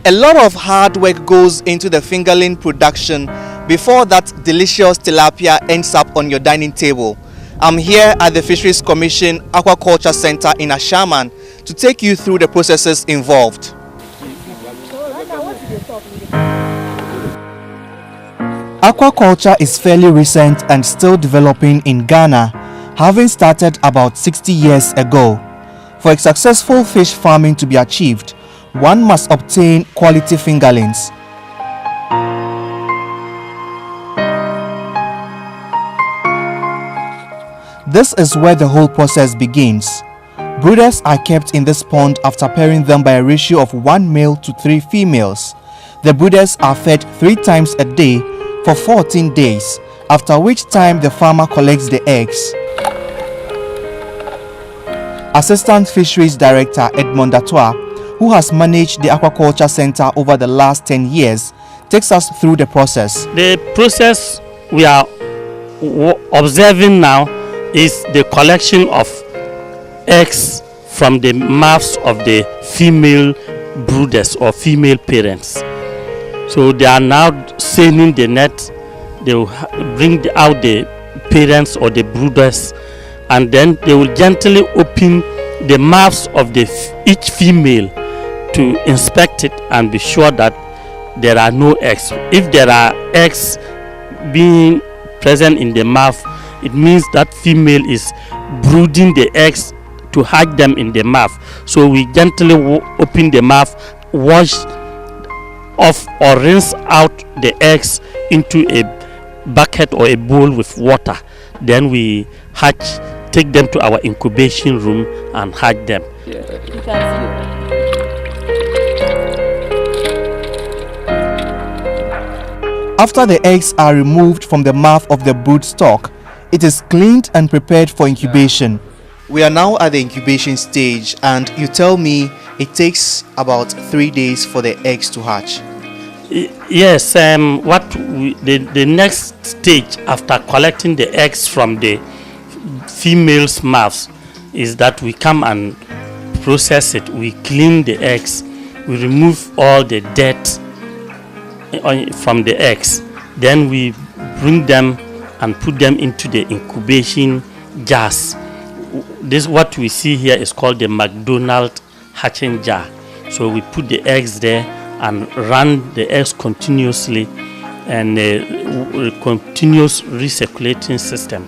A lot of hard work goes into the fingerling production before that delicious tilapia ends up on your dining table. I'm here at the Fisheries Commission Aquaculture Center in Ashaman to take you through the processes involved. Aquaculture is fairly recent and still developing in Ghana, having started about 60 years ago. For a successful fish farming to be achieved, one must obtain quality fingerlings. This is where the whole process begins. Brooders are kept in this pond after pairing them by a ratio of 1 male to 3 females. The brooders are fed 3 times a day for 14 days, after which time the farmer collects the eggs. Assistant Fisheries Director Edmond Datois, who has managed the Aquaculture Center over the last 10 years, takes us through the process. The process we are observing now is the collection of eggs from the mouths of the female brooders or female parents. So they are now seining the net. They will bring out the parents or the brooders, and then they will gently open the mouths of each female to inspect it and be sure that there are no eggs. If there are eggs being present in the mouth, it means that female is brooding the eggs to hatch them in the mouth. So we gently open the mouth, wash off or rinse out the eggs into a bucket or a bowl with water. Then we take them to our incubation room and hatch them. After the eggs are removed from the mouth of the brood stock, it is cleaned and prepared for incubation. We are now at the incubation stage, and you tell me it takes about 3 days for the eggs to hatch. Yes, the next stage after collecting the eggs from the female's mouths is that we come and process it. We clean the eggs, we remove all the dirt from the eggs, then we bring them and put them into the incubation jars. This what we see here is called the McDonald hatching jar. So we put the eggs there and run the eggs continuously, and a continuous recirculating system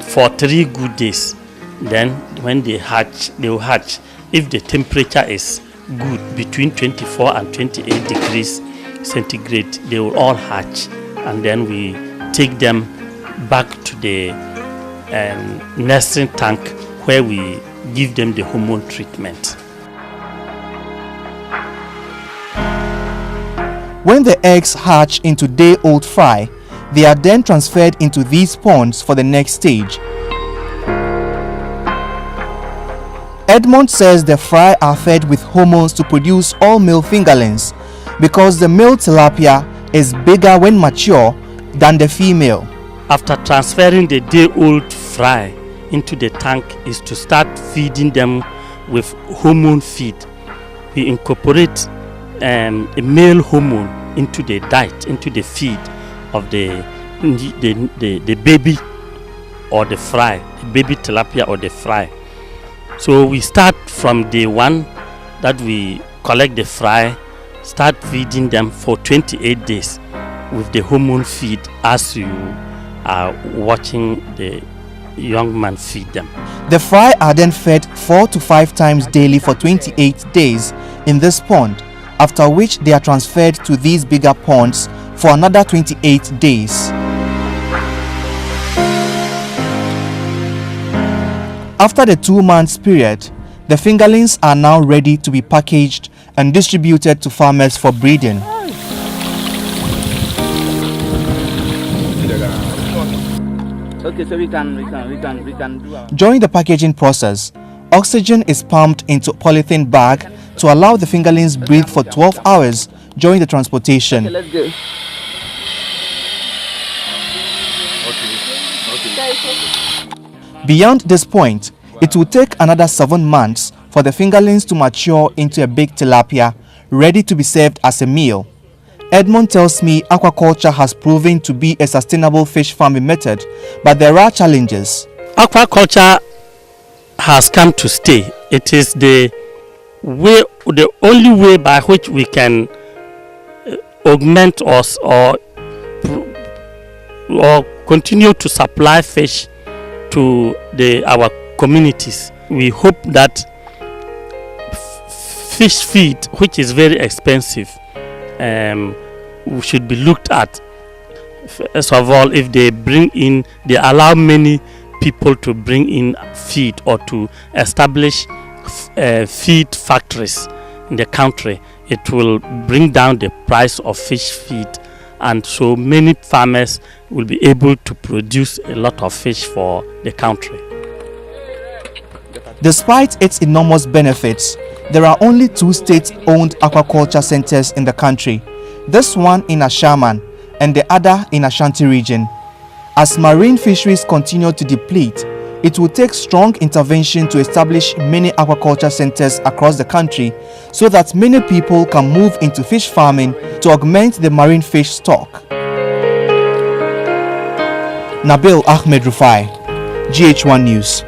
for 3 good days. Then when they hatch, they will hatch. If the temperature is good, between 24 and 28 degrees centigrade, they will all hatch, and then we take them back to the nesting tank where we give them the hormone treatment. When the eggs hatch into day-old fry, they are then transferred into these ponds for the next stage. Edmond says the fry are fed with hormones to produce all male fingerlings because the male tilapia is bigger when mature than the female. After transferring the day-old fry into the tank is to start feeding them with hormone feed. We incorporate a male hormone into the diet, into the feed of the baby or the fry, the baby tilapia or the fry. So we start from day 1 that we collect the fry, start feeding them for 28 days with the hormone feed as you are watching the young man feed them. The fry are then fed 4 to 5 times daily for 28 days in this pond, after which they are transferred to these bigger ponds for another 28 days. After the 2 months period, the fingerlings are now ready to be packaged and distributed to farmers for breeding. Okay, so we can do our... During the packaging process, oxygen is pumped into a polythene bag to allow the fingerlings breathe for 12 hours during the transportation. Okay, let's go. Beyond this point, it will take another 7 months for the fingerlings to mature into a big tilapia, ready to be served as a meal. Edmond tells me aquaculture has proven to be a sustainable fish farming method, but there are challenges. Aquaculture has come to stay. It is the only way by which we can augment us or continue to supply fish to our communities. We hope that fish feed, which is very expensive, should be looked at. First of all, if they allow many people to bring in feed or to establish feed factories in the country, it will bring down the price of fish feed, and so many farmers will be able to produce a lot of fish for the country. Despite its enormous benefits, there are only 2 state-owned aquaculture centers in the country, this one in Ashaman and the other in Ashanti region. As marine fisheries continue to deplete, it will take strong intervention to establish many aquaculture centers across the country so that many people can move into fish farming to augment the marine fish stock. Nabil Ahmed Rufai, GH1 News.